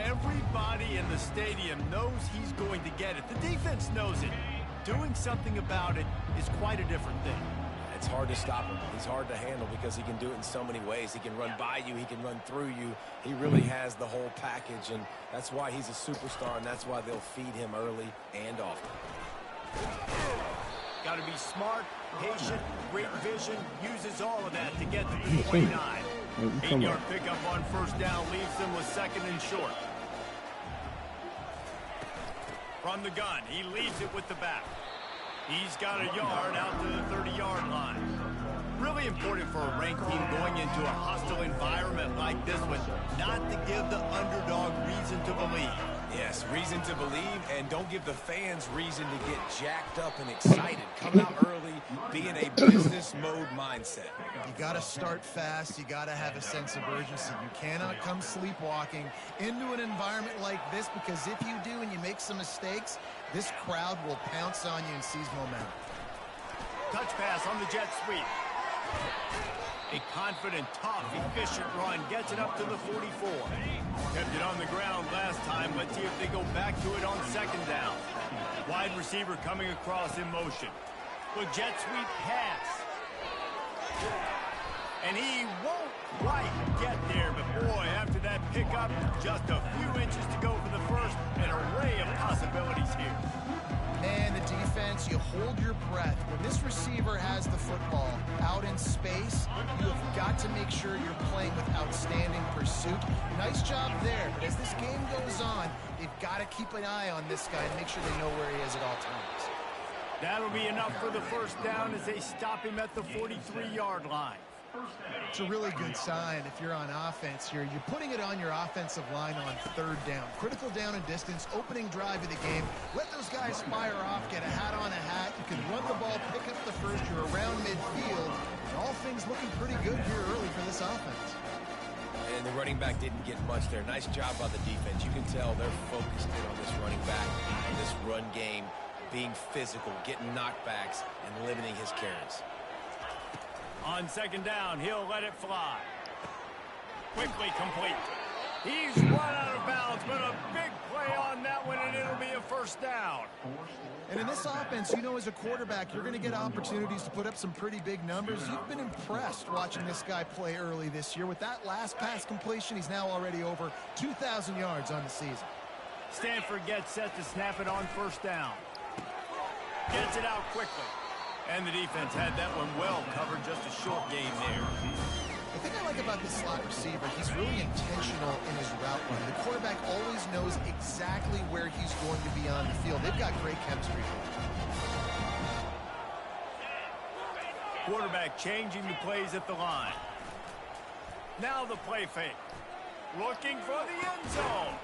Everybody in the stadium knows he's going to get it. The defense knows it. Doing something about it is quite a different thing. It's hard to stop him. He's hard to handle because he can do it in so many ways. He can run by you. He can run through you. He really has the whole package, and that's why he's a superstar, and that's why they'll feed him early and often. Got to be smart, patient, great vision. Uses all of that to get to the 29. 8-yard pickup on first down leaves them with second and short. From the gun, he leaves it with the back. He's got a yard out to the 30-yard line. Really important for a ranked team going into a hostile environment like this one, not to give the underdog reason to believe. Yes, reason to believe, and don't give the fans reason to get jacked up and excited. Come out early, be in a business mode mindset. You got to start fast. You got to have a sense of urgency. You cannot come sleepwalking into an environment like this, because if you do and you make some mistakes, this crowd will pounce on you and seize momentum. Touch pass on the jet sweep. A confident, tough, efficient run gets it up to the 44. Kept it on the ground last time. Let's see if they go back to it on second down. Wide receiver coming across in motion. The jet sweep pass. And he won't quite get there, but boy, after that pickup, just a few inches to go for the first. An array of possibilities here. Man, the defense, you hold your breath. When this receiver has the football out in space, you have got to make sure you're playing with outstanding pursuit. Nice job there, but as this game goes on, they've got to keep an eye on this guy and make sure they know where he is at all times. That'll be enough for the first down as they stop him at the 43-yard line. It's a really good sign if you're on offense here. You're putting it on your offensive line on third down. Critical down and distance, opening drive of the game. Let those guys fire off, get a hat on a hat. You can run the ball, pick up the first. You're around midfield. And all things looking pretty good here early for this offense. And the running back didn't get much there. Nice job by the defense. You can tell they're focused in on this running back, and this run game, being physical, getting knockbacks, and limiting his carries. On second down, he'll let it fly. Quickly complete. He's run out of bounds, but a big play on that one, and it'll be a first down. And in this offense, you know, as a quarterback, you're going to get opportunities to put up some pretty big numbers. You've been impressed watching this guy play early this year. With that last pass completion, he's now already over 2,000 yards on the season. Stanford gets set to snap it on first down. Gets it out quickly. And the defense had that one well covered, just a short game there. The thing I like about this slot receiver, he's really intentional in his route run. The quarterback always knows exactly where he's going to be on the field. They've got great chemistry. Quarterback changing the plays at the line. Now the play fake. Looking for the end zone.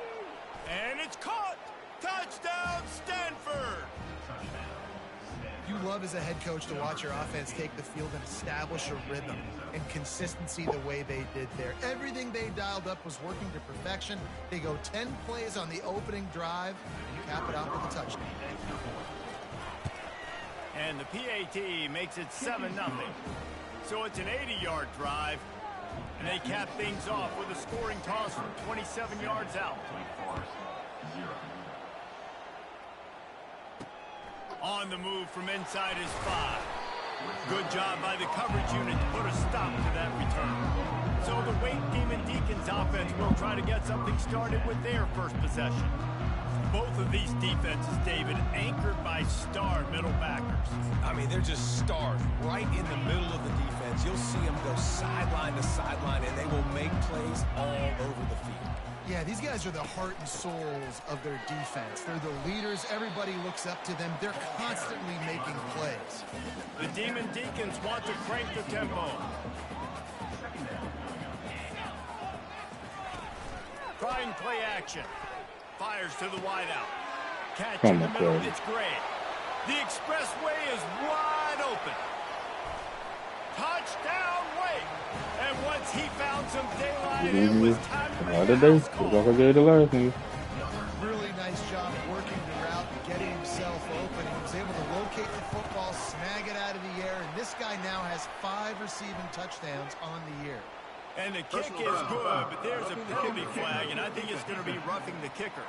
And it's caught. Touchdown, Stanford. You love as a head coach to watch your offense take the field and establish a rhythm and consistency the way they did there. Everything they dialed up was working to perfection. They go 10 plays on the opening drive and cap it off with a touchdown. And the PAT makes it 7-0. So it's an 80-yard drive. And they cap things off with a scoring toss from 27 yards out. On the move from inside his 5. Good job by the coverage unit to put a stop to that return. So the Wade Demon Deacons offense will try to get something started with their first possession. Both of these defenses, David, anchored by star middle backers. I mean, they're just stars right in the middle of the defense. You'll see them go sideline to sideline, and they will make plays all over the field. Yeah, these guys are the heart and souls of their defense. They're the leaders. Everybody looks up to them. They're constantly making plays. The Demon Deacons want to crank the tempo. Trying play action. Fires to the wideout. Catch in the middle. It's great. The expressway is wide open. Touchdown, Wade. And once he found some daylight, it was time to make the house call. Really nice job working the route and getting himself open. He was able to locate the football, snag it out of the air, and this guy now has 5 receiving touchdowns on the year. And the kick is good, but there's a penalty flag, and I think it's going to be roughing the kicker.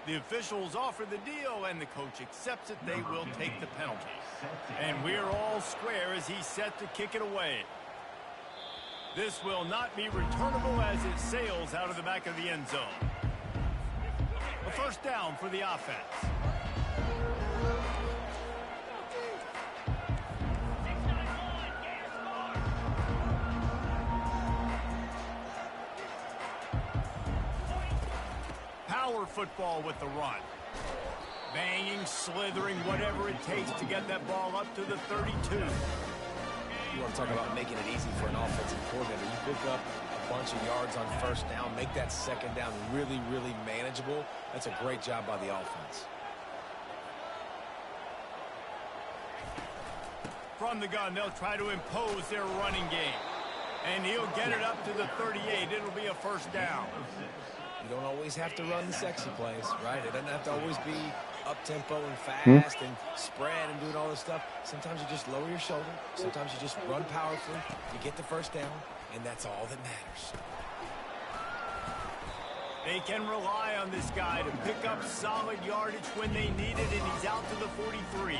The officials offer the deal, and the coach accepts it. They will take the penalty. And we're all square as he's set to kick it away. This will not be returnable as it sails out of the back of the end zone. A first down for the offense. Power football with the run. Banging, slithering, whatever it takes to get that ball up to the 32. You want to talk about making it easy for an offensive coordinator. You pick up a bunch of yards on first down, make that second down really, really manageable. That's a great job by the offense. From the gun, they'll try to impose their running game. And he'll get it up to the 38. It'll be a first down. You don't always have to run the sexy plays, right? It doesn't have to always be up-tempo and fast and spread and doing all this stuff. Sometimes you just lower your shoulder. Sometimes you just run powerfully. You get the first down, and that's all that matters. They can rely on this guy to pick up solid yardage when they need it, and he's out to the 43.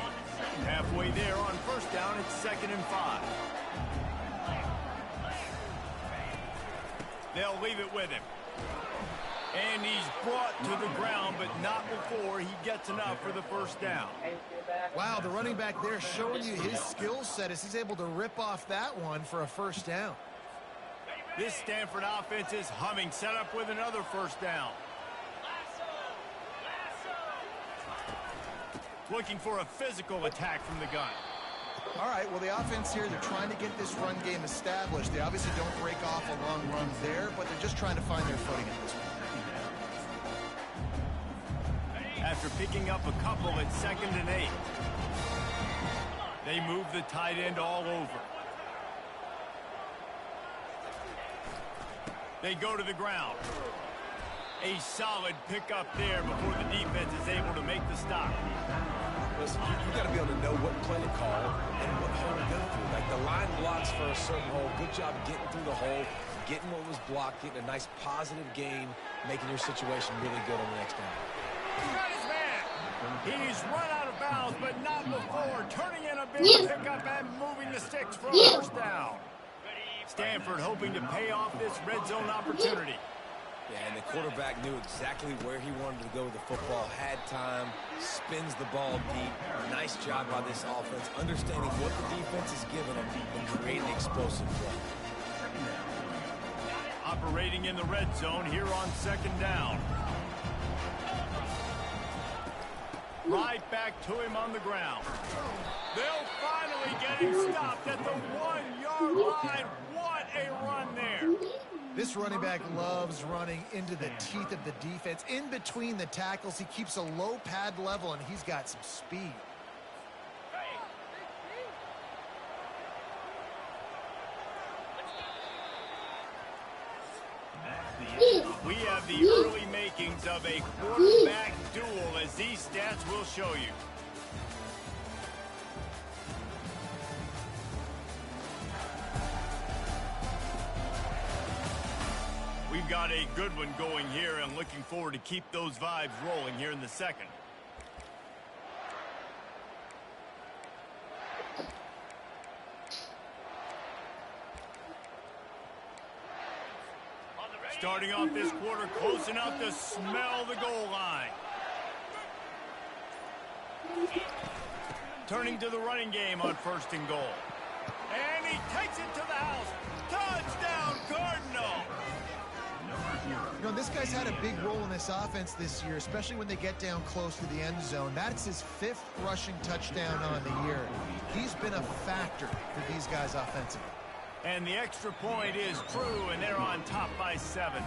Halfway there on first down, it's 2nd and 5. They'll leave it with him. And he's brought to the ground, but not before he gets enough for the first down. Wow, the running back there showing you his skill set as he's able to rip off that one for a first down. This Stanford offense is humming, set up with another first down. Looking for a physical attack from the gun. All right, well, the offense here, they're trying to get this run game established. They obviously don't break off a long run there, but they're just trying to find their footing at this point. After picking up a couple at 2nd and 8. They move the tight end all over. They go to the ground. A solid pickup there before the defense is able to make the stop. Listen, you got to be able to know what play to call and what hole to go through. Like the line blocks for a certain hole. Good job getting through the hole, getting what was blocked, getting a nice positive gain, making your situation really good on the next down. He's got his man. He's run out of bounds, but not before. Turning in a big pickup and moving the sticks for a first down. Stanford hoping to pay off this red zone opportunity. Yeah, and the quarterback knew exactly where he wanted to go with the football, had time, spins the ball deep. Nice job by this offense, understanding what the defense is giving them and creating explosive play. Operating in the red zone here on 2nd down. Right back to him on the ground. They'll finally get him stopped at the 1-yard line. What a run there. This running back loves running into the teeth of the defense. In between the tackles, he keeps a low pad level, and he's got some speed. We have the early makings of a quarterback duel, as these stats will show you. We've got a good one going here, and looking forward to keep those vibes rolling here in the second. Starting off this quarter close enough to smell the goal line. Turning to the running game on 1st and goal. And he takes it to the house. Touchdown, Cardinal! You know, this guy's had a big role in this offense this year, especially when they get down close to the end zone. That's his 5th rushing touchdown on the year. He's been a factor for these guys offensively. And the extra point is true, and they're on top by 7.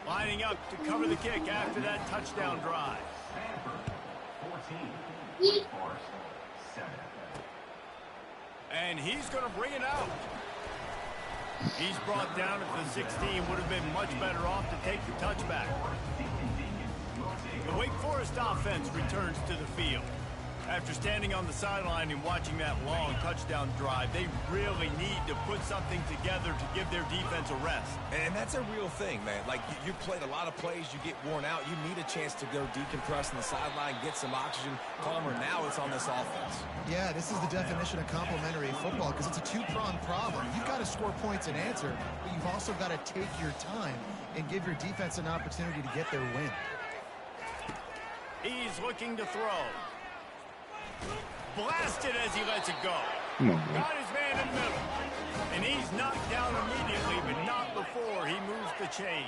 Lining up to cover the kick after that touchdown drive. And he's going to bring it out. He's brought down at the 16. Would have been much better off to take the touchback. The Wake Forest offense returns to the field. After standing on the sideline and watching that long touchdown drive, they really need to put something together to give their defense a rest. And that's a real thing, man. Like, you played a lot of plays, you get worn out, you need a chance to go decompress on the sideline, get some oxygen, calmer. Now it's on this offense. Yeah, this is the definition of complementary football because it's a two-pronged problem. You've got to score points and answer, but you've also got to take your time and give your defense an opportunity to get their win. He's looking to throw. Blasted as he lets it go. Got his man in the middle. And he's knocked down immediately, but not before he moves the chains.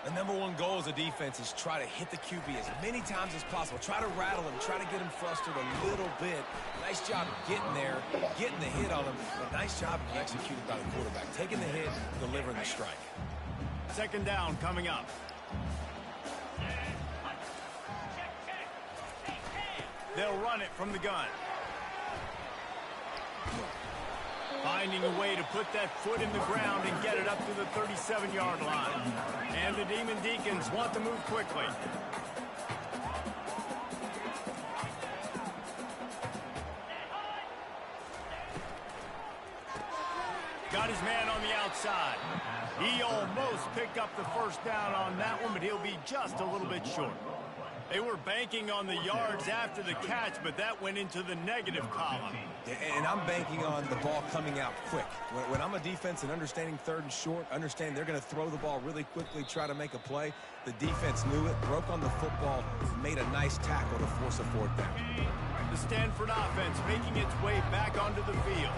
The number one goal as a defense is try to hit the QB as many times as possible. Try to rattle him, try to get him frustrated a little bit. Nice job getting there, getting the hit on him, but nice job executed by the quarterback. Taking the hit, delivering the strike. Second down coming up. They'll run it from the gun. Finding a way to put that foot in the ground and get it up to the 37-yard line. And the Demon Deacons want to move quickly. Got his man on the outside. He almost picked up the first down on that one, but he'll be just a little bit short. They were banking on the yards after the catch, but that went into the negative column. And I'm banking on the ball coming out quick. When I'm a defense and understanding third and short, understanding they're going to throw the ball really quickly, try to make a play, the defense knew it, broke on the football, made a nice tackle to force a fourth down. The Stanford offense making its way back onto the field.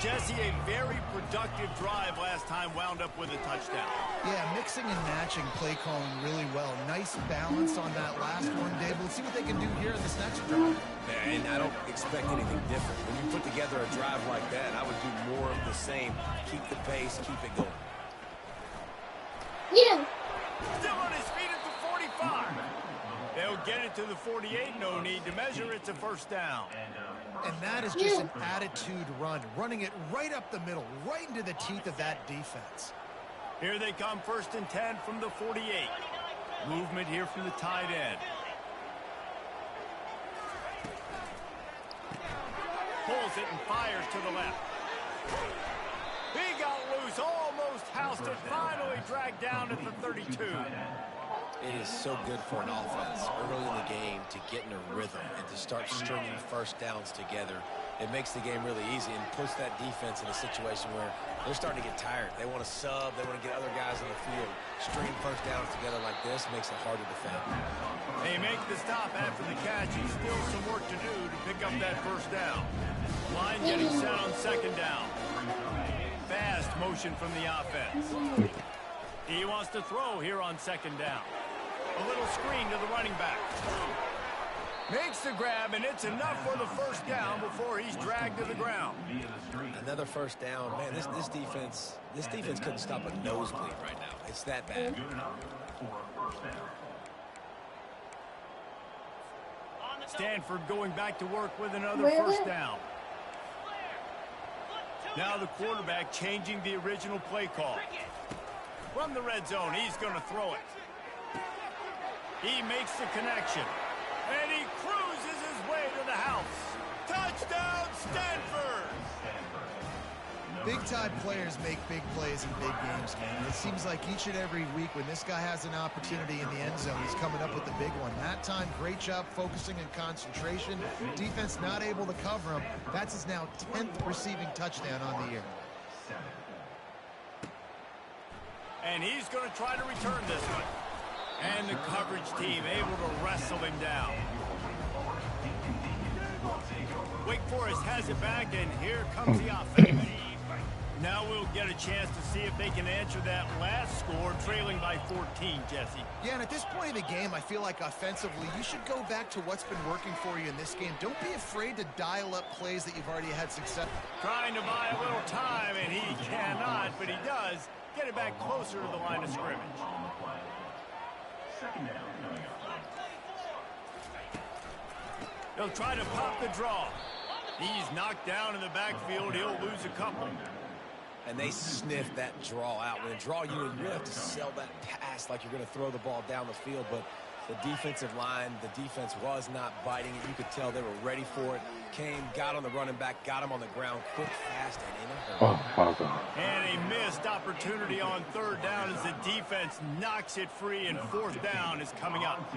Jesse, a very productive drive last time, wound up with a touchdown. Yeah, mixing and matching play calling really well. Nice balance on that last one, Dave. Let's see what they can do here in this next drive. And I don't expect anything different. When you put together a drive like that, I would do more of the same. Keep the pace, keep it going. Yeah. Still on his feet at the 45. They'll get it to the 48. No need to measure. It's a first down. And that is just an attitude run, running it right up the middle, right into the teeth of that defense. Here they come, 1st and 10 from the 48. Movement here from the tight end. Pulls it and fires to the left. He got loose, almost housed it, finally dragged down at the 32. It is so good for an offense early in the game to get in a rhythm and to start stringing first downs together. It makes the game really easy and puts that defense in a situation where they're starting to get tired. They want to sub. They want to get other guys on the field. Stringing first downs together like this makes it hard to defend. They make the stop after the catch. He's still some work to do to pick up that first down. Line getting set on 2nd down. Fast motion from the offense. He wants to throw here on 2nd down. A little screen to the running back. Makes the grab, and it's enough for the first down before he's dragged to the ground. Another first down. Man, this defense couldn't stop a nosebleed right now. It's that bad. Stanford going back to work with another first down. Now the quarterback changing the original play call. From the red zone, he's going to throw it. He makes the connection. And he cruises his way to the house. Touchdown, Stanford! Big-time players make big plays in big games, man. It seems like each and every week when this guy has an opportunity in the end zone, he's coming up with the big one. That time, great job focusing and concentration. Defense not able to cover him. That's his now 10th receiving touchdown on the year. And he's going to try to return this one. And the coverage team able to wrestle him down. Wake Forest has it back, and here comes the offense. Now we'll get a chance to see if they can answer that last score, trailing by 14, Jesse. Yeah, and at this point in the game, I feel like offensively, you should go back to what's been working for you in this game. Don't be afraid to dial up plays that you've already had success. Trying to buy a little time, and he cannot, but he does get it back closer to the line of scrimmage. He'll try to pop the draw. He's knocked down in the backfield. He'll lose a couple. And they sniff that draw out. When a draw, you really have to sell that pass like you're going to throw the ball down the field. But The defensive line, the defense was not biting it. You could tell they were ready for it. Came, got on the running back, got him on the ground quick, fast, and in a hurry. Oh, my God. And a missed opportunity on third down as the defense knocks it free, and fourth down is coming up.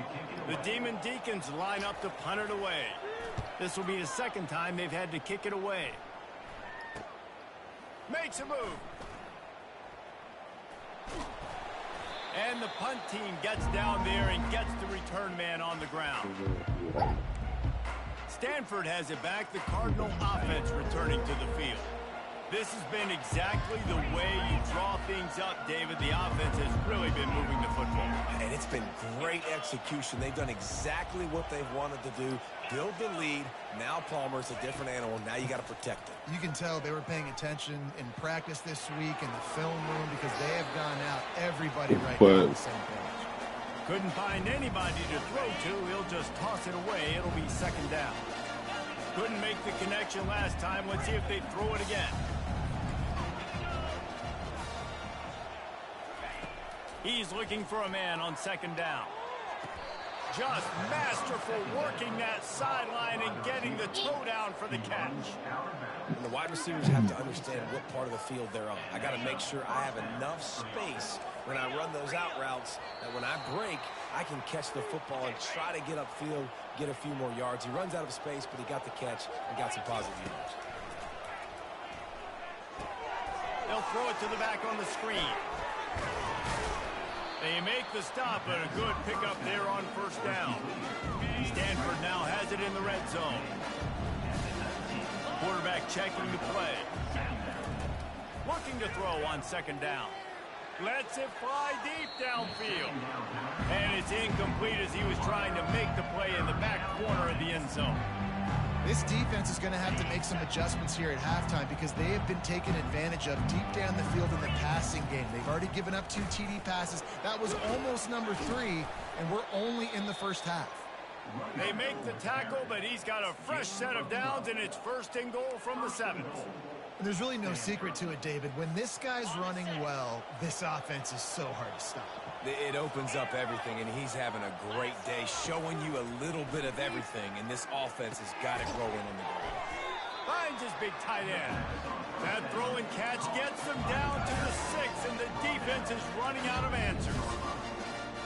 The Demon Deacons line up to punt it away. This will be the second time they've had to kick it away. Makes a move. And the punt team gets down there and gets the return man on the ground. Stanford has it back. The Cardinal offense returning to the field. This has been exactly the way you draw things up, David. The offense has really been moving the football. And it's been great execution. They've done exactly what they've wanted to do. Build the lead. Now Palmer's a different animal. Now you got to protect it. You can tell they were paying attention in practice this week in the film room because they have gone out everybody right now on the same page. Couldn't find anybody to throw to. He'll just toss it away. It'll be second down. Couldn't make the connection last time. Let's see if they throw it again. He's looking for a man on second down. Just masterful working that sideline and getting the toe down for the catch. And the wide receivers have to understand what part of the field they're on. I got to make sure I have enough space when I run those out routes that when I break, I can catch the football and try to get upfield, get a few more yards. He runs out of space, but he got the catch and got some positive yards. They'll throw it to the back on the screen. They make the stop, but a good pickup there on first down. Stanford now has it in the red zone. Quarterback checking the play. Looking to throw on second down. Lets it fly deep downfield. And it's incomplete as he was trying to make the play in the back corner of the end zone. This defense is going to have to make some adjustments here at halftime because they have been taken advantage of deep down the field in the passing game. They've already given up 2 TD passes. That was almost number 3, and we're only in the first half. They make the tackle, but he's got a fresh set of downs, and it's first and goal from the 7th. And there's really no secret to it, David. When this guy's running well, this offense is so hard to stop. It opens up everything, and he's having a great day, showing you a little bit of everything, and this offense has got it rolling on the ground. Finds his big tight end. That throw and catch gets them down to the 6, and the defense is running out of answers.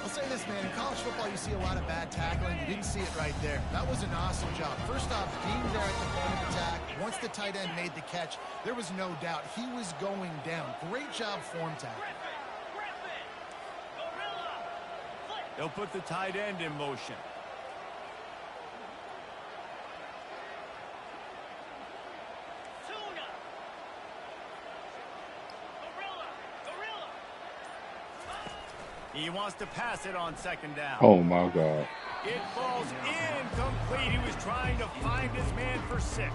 I'll say this, man. In college football, you see a lot of bad tackling. You didn't see it right there. That was an awesome job. First off, being there at the point of attack, once the tight end made the catch, there was no doubt he was going down. Great job form tackling. They'll put the tight end in motion. He wants to pass it on second down. Oh, my God. It falls incomplete. He was trying to find his man for 6.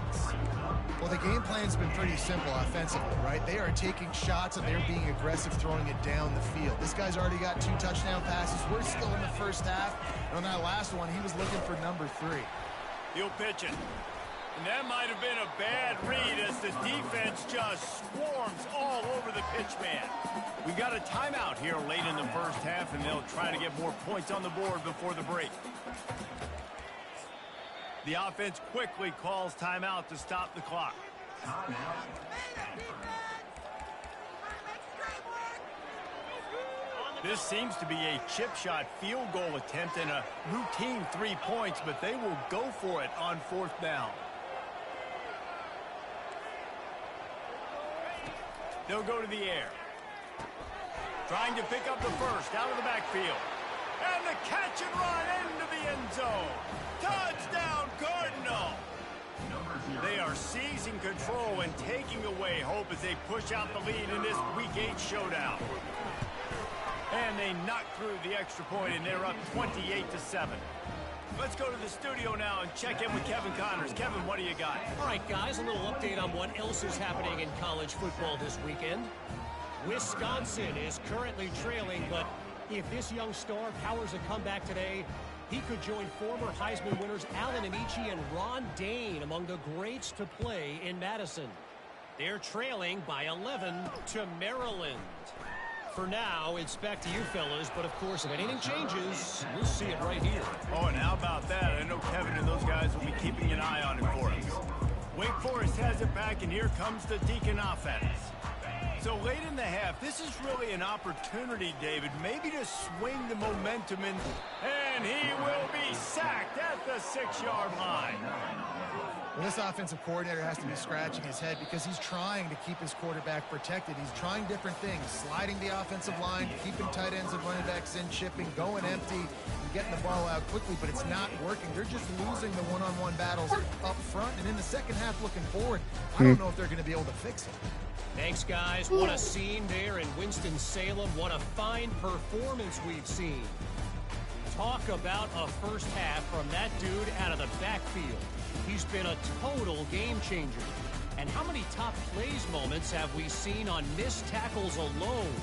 Well, the game plan's been pretty simple offensively, right? They are taking shots and they're being aggressive, throwing it down the field. This guy's already got 2 touchdown passes. We're still in the first half. And on that last one, he was looking for number 3. He'll pitch it. And that might have been a bad read as the defense just swarms all over the pitch man. We've got a timeout here late in the first half, and they'll try to get more points on the board before the break. The offense quickly calls timeout to stop the clock. This seems to be a chip shot field goal attempt and a routine 3 points, but they will go for it on fourth down. They'll go to the air. Trying to pick up the first out of the backfield. And the catch and run into the end zone. Touchdown, Cardinal! They are seizing control and taking away hope as they push out the lead in this Week 8 showdown. And they knock through the extra point, and they're up 28-7. Let's go to the studio now and check in with Kevin Connors. Kevin, what do you got? All right, guys, a little update on what else is happening in college football this weekend. Wisconsin is currently trailing, but if this young star powers a comeback today, he could join former Heisman winners Allen Amici and Ron Dane among the greats to play in Madison. They're trailing by 11 to Maryland. For now, it's back to you fellas, but of course, if anything changes, we'll see it right here. Oh, and how about that? I know Kevin and those guys will be keeping an eye on it for us. Wake Forest has it back, and here comes the Deacon offense. So late in the half, this is really an opportunity, David, maybe to swing the momentum in, and he will be sacked at the 6-yard line. Well, this offensive coordinator has to be scratching his head because he's trying to keep his quarterback protected. He's trying different things, sliding the offensive line, keeping tight ends and running backs in, chipping, going empty, and getting the ball out quickly, but it's not working. They're just losing the one-on-one battles up front, and in the second half looking forward, I don't know if they're going to be able to fix it. Thanks, guys. What a scene there in Winston-Salem. What a fine performance we've seen. Talk about a first half from that dude out of the backfield. He's been a total game changer. And how many top plays moments have we seen on missed tackles alone?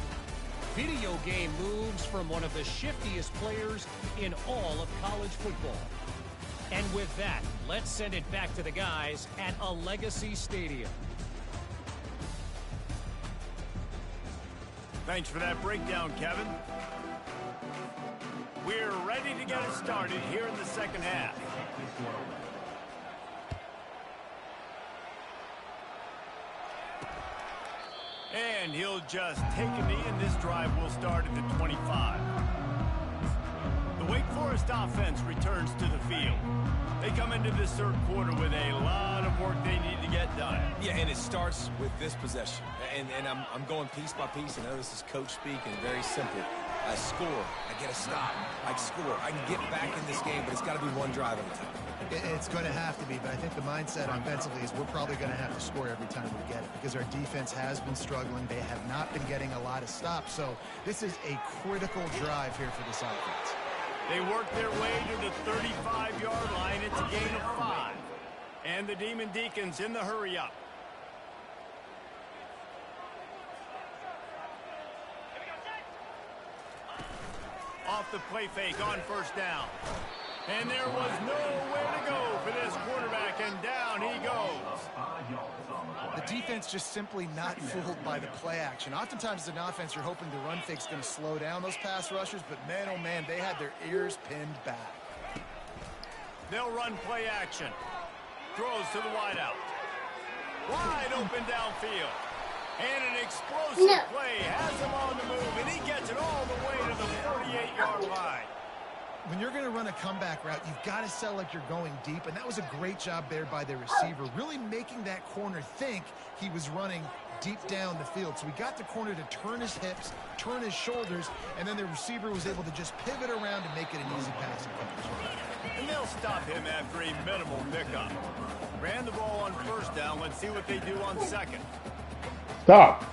Video game moves from one of the shiftiest players in all of college football. And with that, let's send it back to the guys at a Legacy Stadium. Thanks for that breakdown, Kevin. We're ready to get it started here in the second half. And he'll just take a knee, and this drive will start at the 25. The Wake Forest offense returns to the field. They come into this third quarter with a lot of work they need to get done. Yeah, and it starts with this possession. And I'm going piece by piece. I know this is coach speak and very simple. I score. I get a stop. I score. I can get back in this game, but it's got to be one drive at a time. It's going to have to be, but I think the mindset offensively is we're probably going to have to score every time we get it because our defense has been struggling. They have not been getting a lot of stops. So this is a critical drive here for this offense. They work their way to the 35-yard line. It's a gain of 5. And the Demon Deacons in the hurry-up. Off the play fake on first down. And there was nowhere to go for this quarterback, and down he goes. The defense just simply not fooled by the play action. Oftentimes as an offense, you're hoping the run fake's going to slow down those pass rushers, but man, oh man, they had their ears pinned back. They'll run play action. Throws to the wideout. Wide open downfield. And an explosive play has him on the move, and he gets it all the way to the 48-yard line. When you're going to run a comeback route, you've got to sell like you're going deep, and that was a great job there by the receiver, really making that corner think he was running deep down the field. So we got the corner to turn his hips, turn his shoulders, and then the receiver was able to just pivot around and make it an easy passing catch. And they'll stop him after a minimal pickup. Ran the ball on first down. Let's see what they do on second. Stop.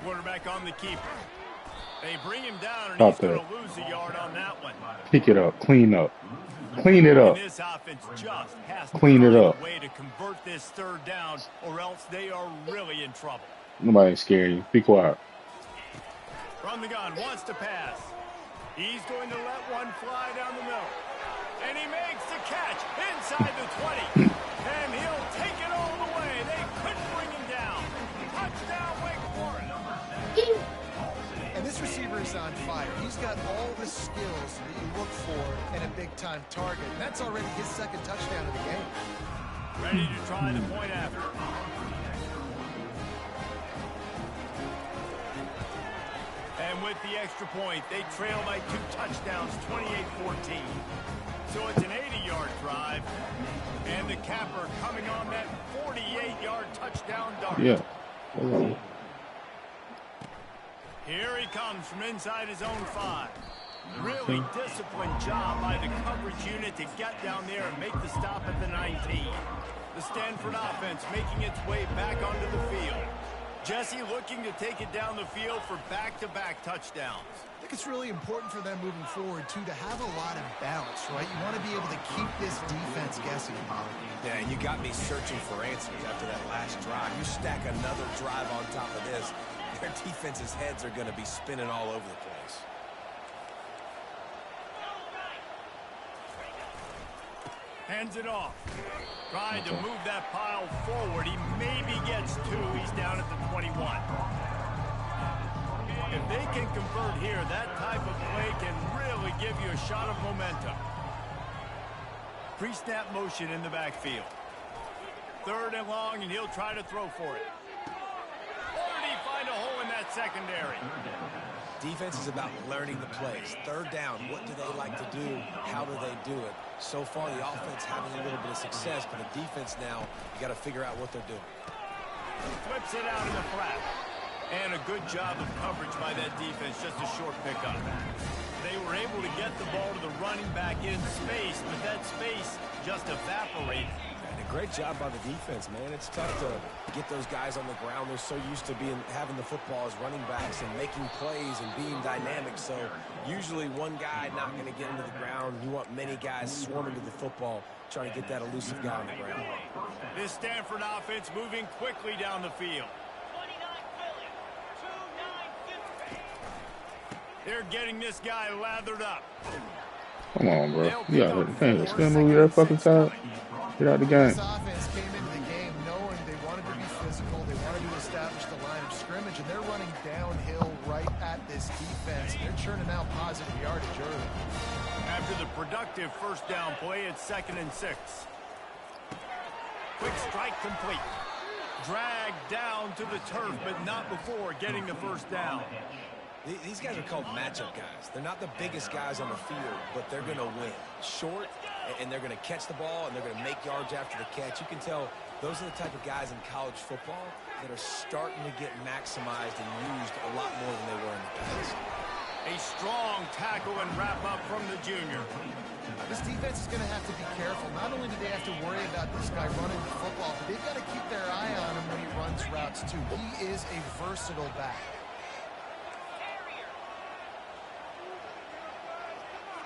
Quarterback on the keeper. They bring him down, and he's going to lose a yard on that one. Pick it up. Clean up. Clean it up. And this offense just has to clean it up. Find a way to convert this third down, or else they are really in trouble. Nobody scare you. Be quiet. From the gun, wants to pass. He's going to let one fly down the middle. And he makes the catch inside the 20. And he'll take it all the way. They couldn't bring him down. Touchdown, Wake Forest. And this receiver is on fire. He's got all the skills that you look for in a big-time target. And that's already his second touchdown of the game. Ready to try the point after. And with the extra point, they trail by 2 touchdowns, 28-14. So it's an 80-yard drive. And the capper coming on that 48-yard touchdown dart. Yeah. Here he comes from inside his own 5. Really disciplined job by the coverage unit to get down there and make the stop at the 19. The Stanford offense making its way back onto the field. Jesse looking to take it down the field for back-to-back touchdowns. I think it's really important for them moving forward, too, to have a lot of balance, right? You want to be able to keep this defense guessing. Yeah, and you got me searching for answers after that last drive. You stack another drive on top of this, their defense's heads are going to be spinning all over the place. Hands it off. Trying to move that pile forward. He maybe gets 2. He's down at the 21. If they can convert here, that type of play can really give you a shot of momentum. Pre-snap motion in the backfield. 3rd and long, and he'll try to throw for it. Or did he find a hole in that secondary? Defense is about learning the plays. 3rd down, what do they like to do? How do they do it? So far, the offense having a little bit of success, but the defense now, you got to figure out what they're doing. Flips it out in the flat. And a good job of coverage by that defense, just a short pickup. They were able to get the ball to the running back in space, but that space just evaporated. And a great job by the defense, man. It's tough to get those guys on the ground. They're so used to having the football as running backs and making plays and being dynamic. So usually one guy not going to get into the ground. You want many guys swarming to the football, trying to get that elusive guy on the ground. This Stanford offense moving quickly down the field. They're getting this guy lathered up. Come on, bro. You got to spin move that fucking side. Get out the game. This offense came into the game knowing they wanted to be physical. They wanted to establish the line of scrimmage, and they're running downhill right at this defense. They're churning out positive yardage early. After the productive 1st down play, it's 2nd and 6. Quick strike complete. Dragged down to the turf, but not before getting the 1st down. These guys are called matchup guys. They're not the biggest guys on the field, but they're going to win. Short, and they're going to catch the ball, and they're going to make yards after the catch. You can tell those are the type of guys in college football that are starting to get maximized and used a lot more than they were in the past. A strong tackle and wrap up from the junior. This defense is going to have to be careful. Not only do they have to worry about this guy running the football, but they've got to keep their eye on him when he runs routes, too. He is a versatile back.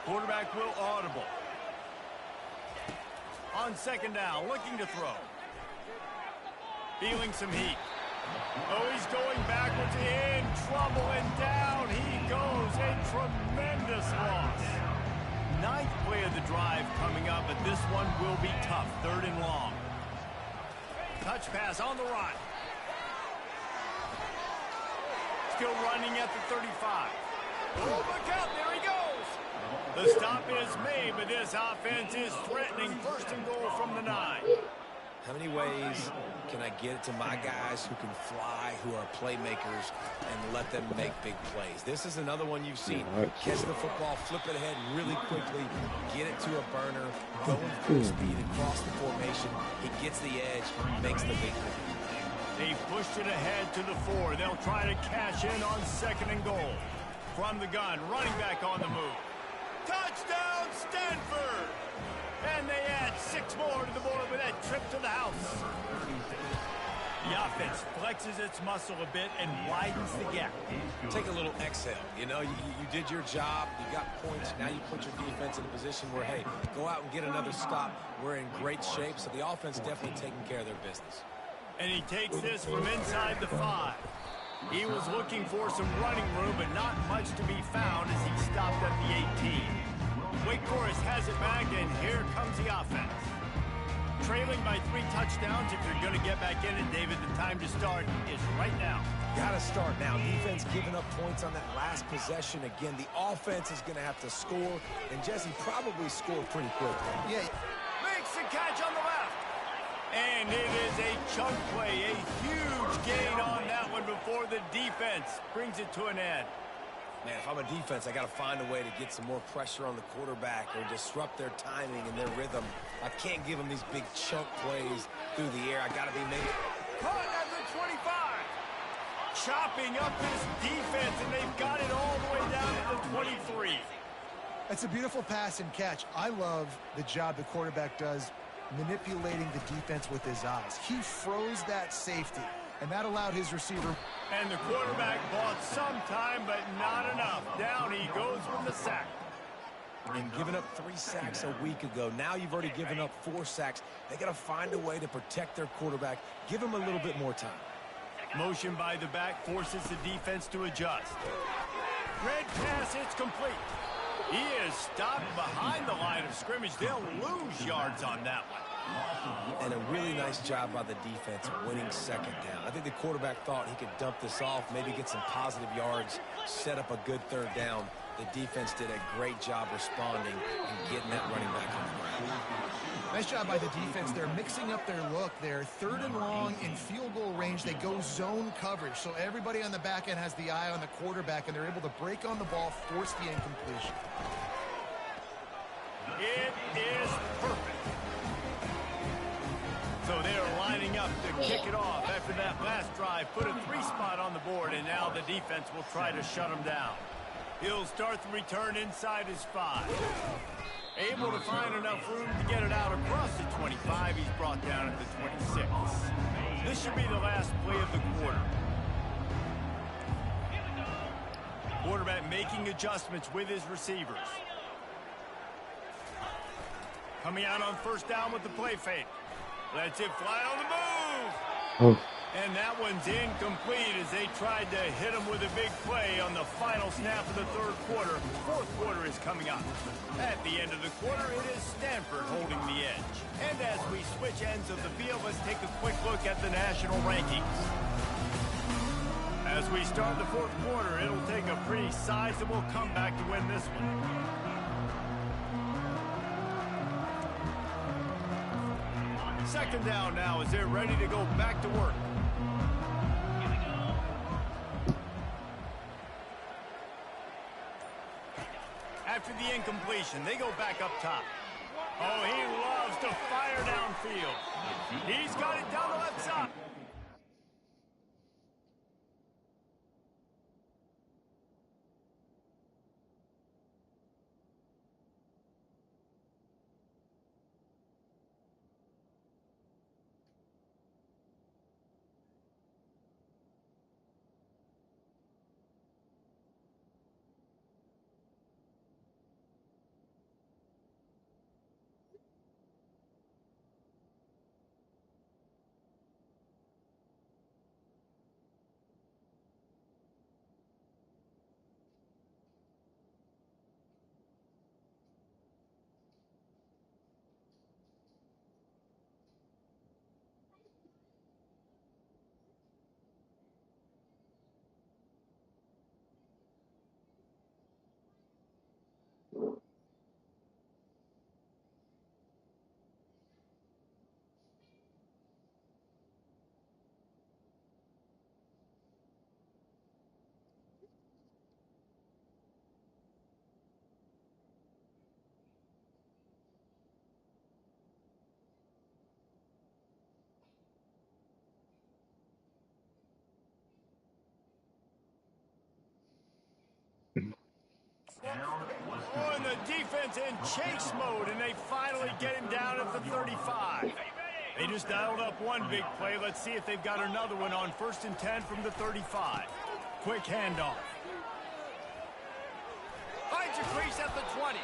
Quarterback will audible. On 2nd down, looking to throw. Feeling some heat. Oh, he's going backwards, in trouble, and down he goes. A tremendous loss. 9th play of the drive coming up, but this one will be tough. 3rd and long. Touch pass on the run. Still running at the 35. Oh, look out, there he goes. The stop is made, but this offense is threatening 1st and goal from the 9. How many ways can I get it to my guys who can fly, who are playmakers, and let them make big plays? This is another one you've seen. Catch the football, flip it ahead really quickly, get it to a burner, going full speed across the formation. He gets the edge, makes the big play. They pushed it ahead to the 4. They'll try to cash in on 2nd and goal. From the gun, running back on the move. Touchdown, Stanford! And they add 6 more to the board with that trip to the house. The offense flexes its muscle a bit and widens the gap. Take a little exhale. You know, you did your job. You got points. Now you put your defense in a position where, hey, go out and get another stop. We're in great shape, so the offense definitely taking care of their business. And he takes this from inside the 5. He was looking for some running room, but not much to be found as he stopped at the 18. Wake Forest has it back, and here comes the offense. Trailing by 3 touchdowns. If you're going to get back in it, David, the time to start is right now. Got to start now. Defense giving up points on that last possession. Again, the offense is going to have to score, and Jesse probably score pretty quickly. Yeah. Makes the catch on the left. And it is a chunk play, a huge gain on that one before the defense brings it to an end. Man, if I'm a defense, I got to find a way to get some more pressure on the quarterback or disrupt their timing and their rhythm. I can't give them these big chunk plays through the air. I got to be made. Caught at the 25. Chopping up this defense, and they've got it all the way down to the 23. That's a beautiful pass and catch. I love the job the quarterback does manipulating the defense with his eyes. He froze that safety, and that allowed his receiver. And the quarterback bought some time, but not enough. Down he goes with the sack. And giving up 3 sacks a week ago. Now you've already given up 4 sacks. They got to find a way to protect their quarterback. Give him a little bit more time. Motion by the back forces the defense to adjust. Red pass, it's complete. He is stopped behind the line of scrimmage. They'll lose yards on that one. And a really nice job by the defense winning second down. I think the quarterback thought he could dump this off, maybe get some positive yards, set up a good third down. The defense did a great job responding and getting that running back on the ground. Nice job by the defense. They're mixing up their look. They're 3rd and long in field goal range. They go zone coverage. So everybody on the back end has the eye on the quarterback, and they're able to break on the ball, force the incompletion. It is perfect. So they're lining up to kick it off after that last drive. Put a 3-spot on the board, and now the defense will try to shut them down. He'll start the return inside his 5. Able to find enough room to get it out across the 25. He's brought down at the 26. This should be the last play of the quarter. Quarterback making adjustments with his receivers. Coming out on 1st down with the play fake. Lets it fly on the move. Oh. And that one's incomplete as they tried to hit him with a big play on the final snap of the 3rd quarter. 4th quarter is coming up. At the end of the quarter, it is Stanford holding the edge. And as we switch ends of the field, let's take a quick look at the national rankings. As we start the 4th quarter, it'll take a pretty sizable comeback to win this one. Second down now as they're ready to go back to work. After the incompletion, they go back up top. Oh, he loves to fire downfield. He's got it down the left side. Oh, and the defense in chase mode, and they finally get him down at the 35. They just dialed up one big play. Let's see if they've got another one on 1st and 10 from the 35. Quick handoff. Finds a crease at the 20.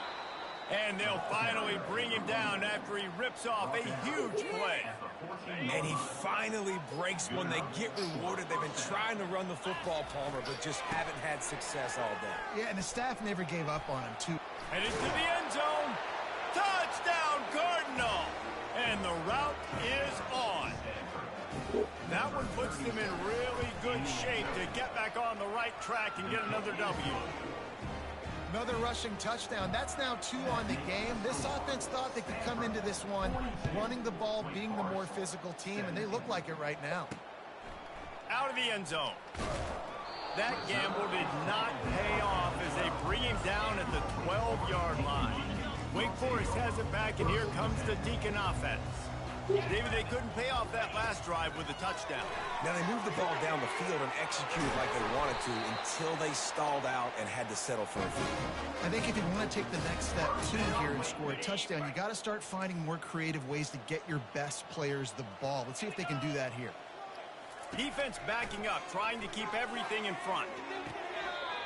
And they'll finally bring him down after he rips off a huge play. And he finally breaks one. They get rewarded. They've been trying to run the football, Palmer, but just haven't had success all day. Yeah, and the staff never gave up on him, too. Headed to the end zone. Touchdown, Cardinal. And the route is on. That one puts them in really good shape to get back on the right track and get another W. Another rushing touchdown. That's now 2 on the game. This offense thought they could come into this one running the ball, being the more physical team, and they look like it right now. Out of the end zone. That gamble did not pay off as they bring him down at the 12-yard line. Wake Forest has it back, and here comes the Deacon offense. David, they couldn't pay off that last drive with a touchdown. Now, they moved the ball down the field and executed like they wanted to until they stalled out and had to settle for a field. I think if you want to take the next step, too, here and score a touchdown, you got to start finding more creative ways to get your best players the ball. Let's see if they can do that here. Defense backing up, trying to keep everything in front.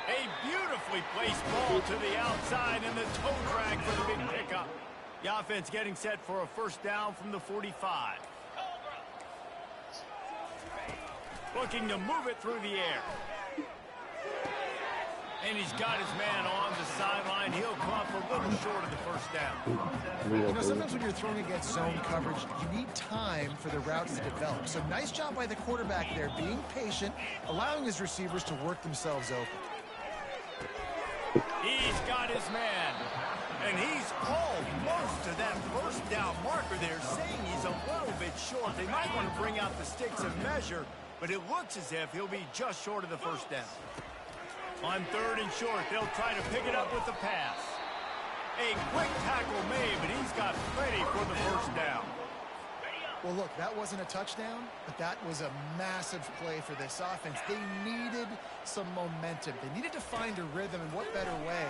A beautifully placed ball to the outside, and the toe drag for the big pickup. The offense getting set for a 1st down from the 45. Looking to move it through the air. And he's got his man on the sideline. He'll come up for little short of the first down. You know, sometimes when you're throwing against zone coverage, you need time for the routes to develop. So nice job by the quarterback there, being patient, allowing his receivers to work themselves open. He's got his man. And he's almost to that first down marker there, saying he's a little bit short. They might want to bring out the sticks and measure, but it looks as if he'll be just short of the first down. On 3rd and short, they'll try to pick it up with the pass. A quick tackle made, but he's got plenty for the first down. Well, look, that wasn't a touchdown, but that was a massive play for this offense. They needed some momentum. They needed to find a rhythm, and what better way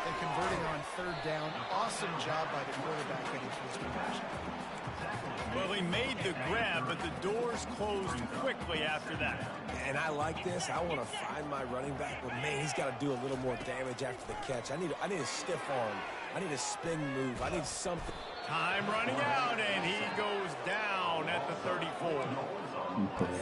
than converting on 3rd down. Awesome job by the quarterback getting to his conversion. Well, he made the grab, but the doors closed quickly after that. And I like this. I want to find my running back, but man, he's got to do a little more damage after the catch. I need a stiff arm. I need a spin move. I need something. Time running out, and he goes down at the 34.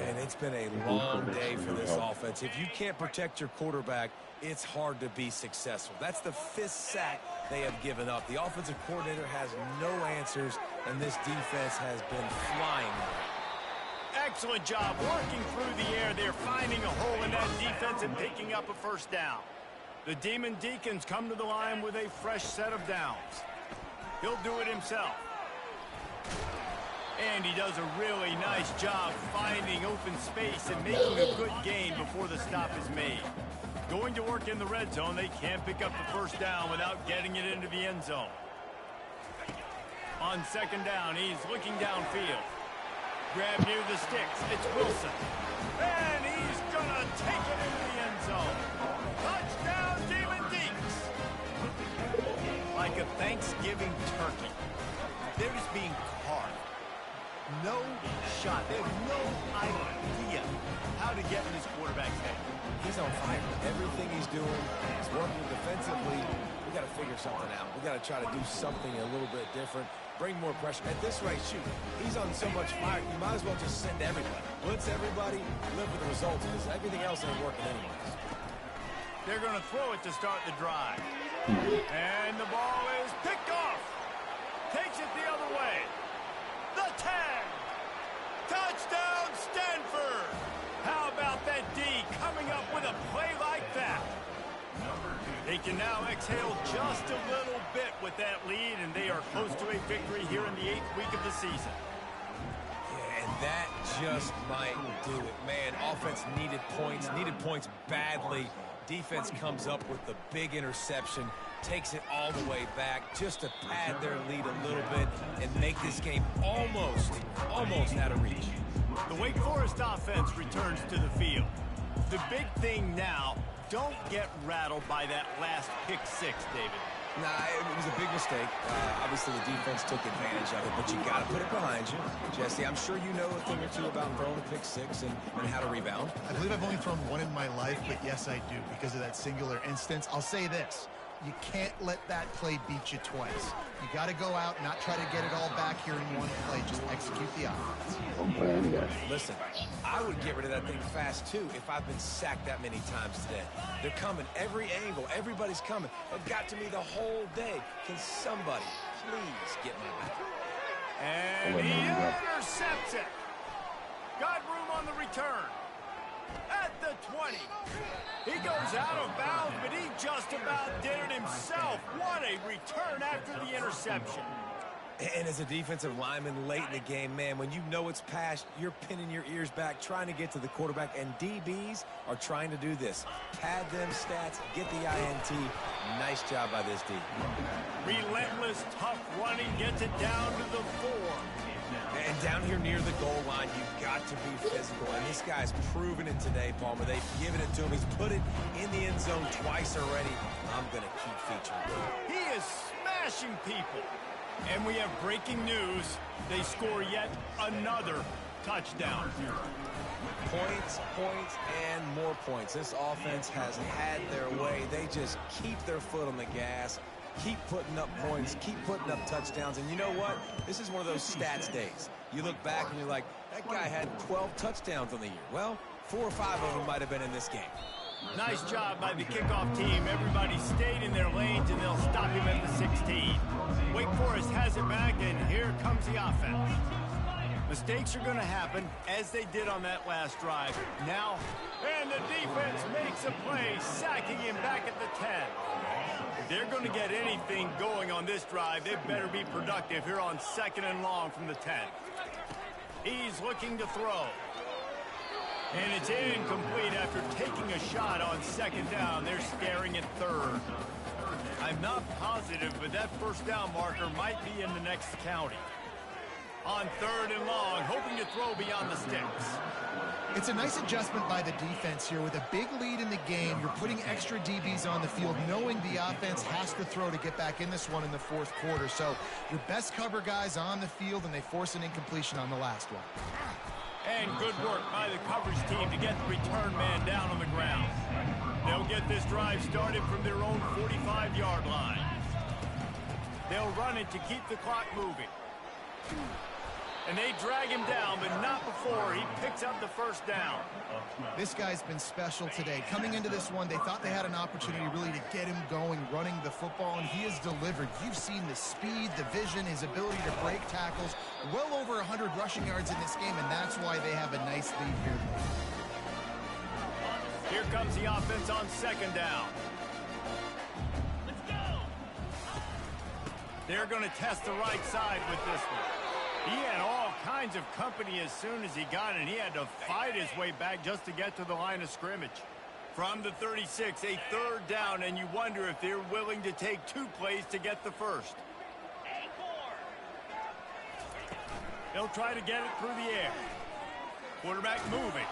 And it's been a long day for this offense. If you can't protect your quarterback, it's hard to be successful. That's the 5th sack they have given up. The offensive coordinator has no answers, and this defense has been flying. Excellent job working through the air. They're finding a hole in that defense and picking up a first down. The Demon Deacons come to the line with a fresh set of downs. He'll do it himself. And he does a really nice job finding open space and making a good gain before the stop is made. Going to work in the red zone, they can't pick up the first down without getting it into the end zone. On 2nd down, he's looking downfield. Grab near the sticks. It's Wilson. And he's going to take it into the end zone. Touchdown, Demon Deeks. Like a Thanksgiving turkey. They're just being carved. No shot. They have no idea how to get in this quarterback's head. He's on fire. Everything he's doing is working defensively. We got to figure something out. We got to try to do something a little bit different. Bring more pressure. At this rate, shoot, he's on so much fire, you might as well just send everybody. Blitz everybody, live with the results, because everything else ain't working anyways. They're going to throw it to start the drive. And the ball is picked off. Takes it the other way. The tag. Touchdown, Stanford. How about that D coming up with a play like that? They can now exhale just a little bit with that lead, and they are close to a victory here in the 8th week of the season. Yeah, and that just might do it. Man, offense needed points badly. Defense comes up with the big interception, takes it all the way back just to pad their lead a little bit and make this game almost out of reach. The Wake Forest offense returns to the field. The big thing now, don't get rattled by that last pick 6, David. Nah, it was a big mistake. Obviously, the defense took advantage of it, but you got to put it behind you. Jesse, I'm sure you know a thing or two about throwing a pick 6 and how to rebound. I believe I've only thrown one in my life, but yes, I do, because of that singular instance. I'll say this. You can't let that play beat you twice. You got to go out, not try to get it all back here in one play. Just execute the offense. Listen, I would get rid of that thing fast, too, if I've been sacked that many times today. They're coming every angle. Everybody's coming. They've got to me the whole day. Can somebody please get my back? And he intercepts it. Got room on the return. At the 20. He goes out of bounds, but he just about did it himself. What a return after the interception. And as a defensive lineman late in the game, man, when you know it's past, you're pinning your ears back, trying to get to the quarterback, and DBs are trying to do this. Pad them stats, get the INT. Nice job by this D. Relentless, tough running, gets it down to the 4. And down here near the goal line, you've got to be physical. And this guy's proven it today, Palmer. They've given it to him. He's put it in the end zone twice already. I'm going to keep featuring him. He is smashing people. And we have breaking news. They score yet another touchdown. Points, and more points. This offense has had their way. They just keep their foot on the gas. Keep putting up points, keep putting up touchdowns. And you know what? This is one of those stats days. You look back and you're like, that guy had 12 touchdowns on the year. Well, 4 or 5 of them might have been in this game. Nice job by the kickoff team. Everybody stayed in their lanes, and they'll stop him at the 16. Wake Forest has it back, and here comes the offense. Mistakes are going to happen, as they did on that last drive. Now, and the defense makes a play, sacking him back at the 10. If they're going to get anything going on this drive, they better be productive here on 2nd and long from the 10. He's looking to throw. And it's incomplete after taking a shot on 2nd down. They're staring at 3rd. I'm not positive, but that 1st down marker might be in the next county. On 3rd and long, hoping to throw beyond the sticks. It's a nice adjustment by the defense here. With a big lead in the game, you're putting extra DBs on the field, knowing the offense has to throw to get back in this one in the 4th quarter. So your best cover guys on the field, and they force an incompletion on the last one. And good work by the coverage team to get the return man down on the ground. They'll get this drive started from their own 45-yard line. They'll run it to keep the clock moving. And they drag him down, but not before he picks up the 1st down. This guy's been special today. Coming into this one, they thought they had an opportunity really to get him going, running the football, and he has delivered. You've seen the speed, the vision, his ability to break tackles. Well over 100 rushing yards in this game, and that's why they have a nice lead here. Here comes the offense on 2nd down. Let's go. They're going to test the right side with this one. He had all kinds of company as soon as he got it, and he had to fight his way back just to get to the line of scrimmage. From the 36, a 3rd down, and you wonder if they're willing to take 2 plays to get the 1st. They'll try to get it through the air. Quarterback moving.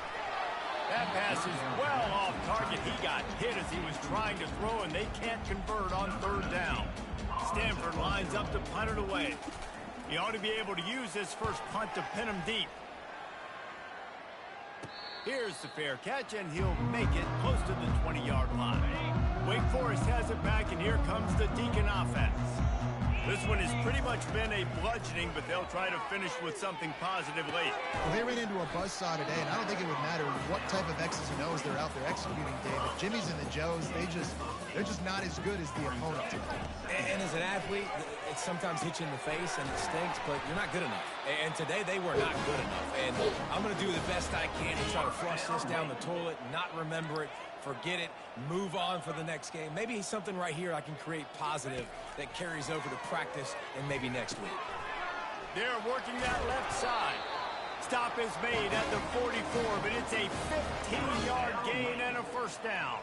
That pass is well off target. He got hit as he was trying to throw, and they can't convert on 3rd down. Stanford lines up to punt it away. He ought to be able to use this first punt to pin him deep. Here's the fair catch, and he'll make it close to the 20-yard line. Wake Forest has it back, and here comes the Deacon offense. This one has pretty much been a bludgeoning, but they'll try to finish with something positive late. Well, they ran into a buzzsaw today, and I don't think it would matter what type of X's and O's they're out there executing, David. Jimmy's and the Joes, they're just not as good as the opponent today. And as an athlete, it sometimes hits you in the face, and it stinks, but you're not good enough. And today, they were not good enough. And I'm going to do the best I can to try to flush this down the toilet, not remember it, forget it, move on for the next game. Maybe something right here I can create positive that carries over to practice and maybe next week. They're working that left side. Stop is made at the 44, but it's a 15-yard gain and a 1st down.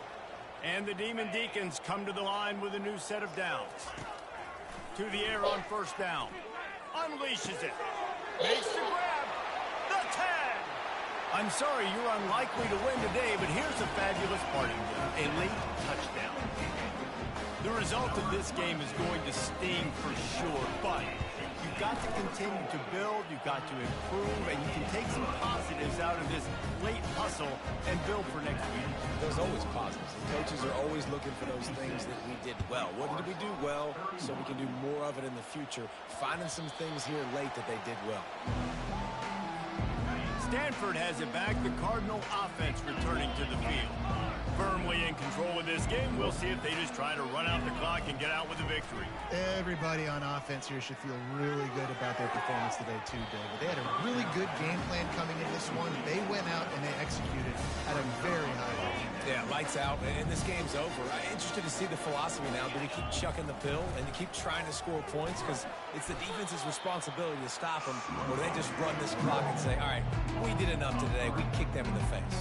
And the Demon Deacons come to the line with a new set of downs. To the air on 1st down. Unleashes it. Makes the grab. The 10. I'm sorry you're unlikely to win today, but here's the fabulous part of it. A late touchdown. The result of this game is going to sting for sure, but you've got to continue to build, you've got to improve, and you can take some positives out of this late hustle and build for next week. There's always positives. The coaches are always looking for those things that we did well. What did we do well so we can do more of it in the future? Finding some things here late that they did well. Stanford has it back. The Cardinal offense returning to the field. Firmly in control of this game. We'll see if they just try to run out the clock and get out with a victory. Everybody on offense here should feel really good about their performance today too, David. They had a really good game plan coming into this one. They went out and they executed at a very high level. Yeah, lights out, and this game's over. I'm interested to see the philosophy now. Do we keep chucking the pill and keep trying to score points? Because it's the defense's responsibility to stop them. Or do they just run this clock and say, all right, we did enough today. We kicked them in the face.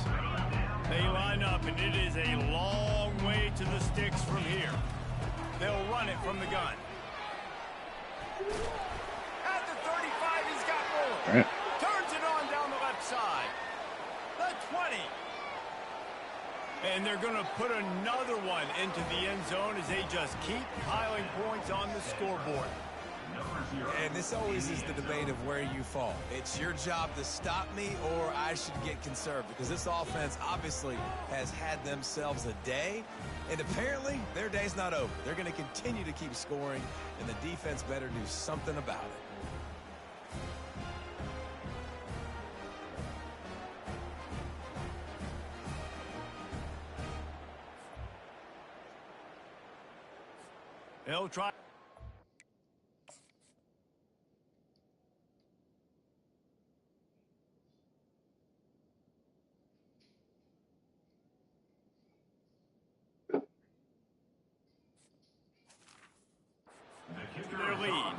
They line up, and it is a long way to the sticks from here. They'll run it from the gun. At the 35, he's got room. Turns it on down the left side. The 20. And they're going to put another one into the end zone as they just keep piling points on the scoreboard. And this always is the debate of where you fall. It's your job to stop me, or I should get conserved, because this offense obviously has had themselves a day, and apparently their day's not over. They're going to continue to keep scoring, and the defense better do something about it. They'll try. Their lead.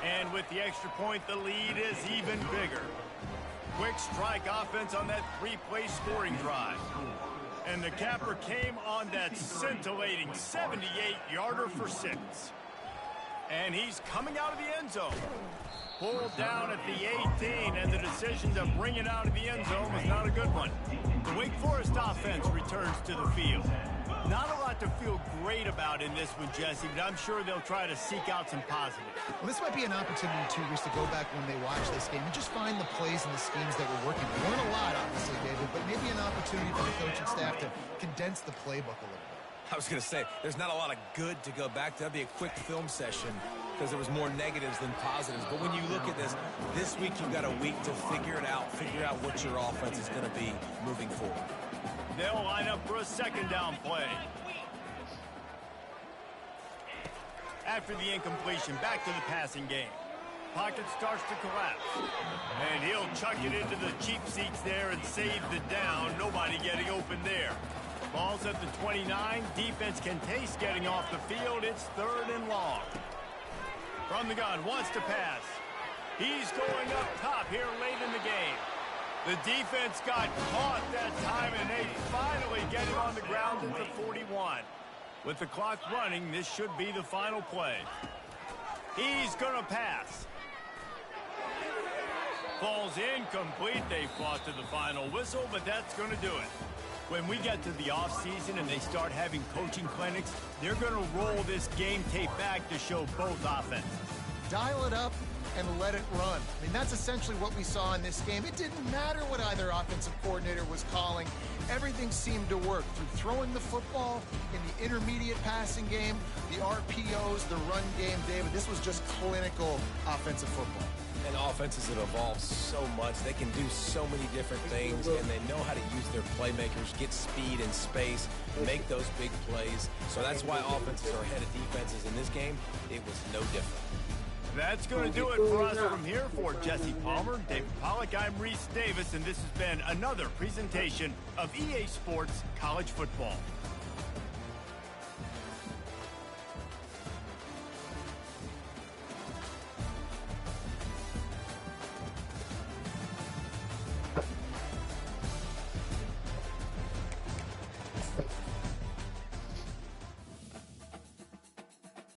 And with the extra point, the lead is even bigger. Quick strike offense on that three-play scoring drive. And the capper came on that scintillating 78-yarder for 6. And he's coming out of the end zone. Pulled down at the 18, and the decision to bring it out of the end zone was not a good one. The Wake Forest offense returns to the field. Not a lot to feel great about in this one, Jesse, but I'm sure they'll try to seek out some positives. Well, this might be an opportunity, too, Rich, to go back when they watch this game and just find the plays and the schemes that were working. There weren't a lot, obviously, David, but maybe an opportunity for the coaching staff to condense the playbook a little bit. I was going to say, there's not a lot of good to go back to. That'd be a quick film session because there was more negatives than positives. But when you look at this week you've got a week to figure out what your offense is going to be moving forward. They'll line up for a second down play. After the incompletion, back to the passing game. Pocket starts to collapse. And he'll chuck it into the cheap seats there and save the down. Nobody getting open there. Ball's at the 29. Defense can taste getting off the field. It's 3rd and long. From the gun, wants to pass. He's going up top here late in the game. The defense got caught that time, and they finally get him on the ground at the 41. With the clock running, this should be the final play. He's going to pass. Falls incomplete. They fought to the final whistle, but that's going to do it. When we get to the offseason and they start having coaching clinics, they're going to roll this game tape back to show both offenses. Dial it up and let it run. I mean, that's essentially what we saw in this game. It didn't matter what either offensive coordinator was calling. Everything seemed to work through throwing the football in the intermediate passing game, the RPOs, the run game, David. This was just clinical offensive football. And offenses have evolved so much. They can do so many different things, and they know how to use their playmakers, get speed and space, make those big plays. So that's why offenses are ahead of defenses in this game. It was no different. That's going to do it for us from here. For Jesse Palmer, David Pollack, I'm Reese Davis, and this has been another presentation of EA Sports College Football.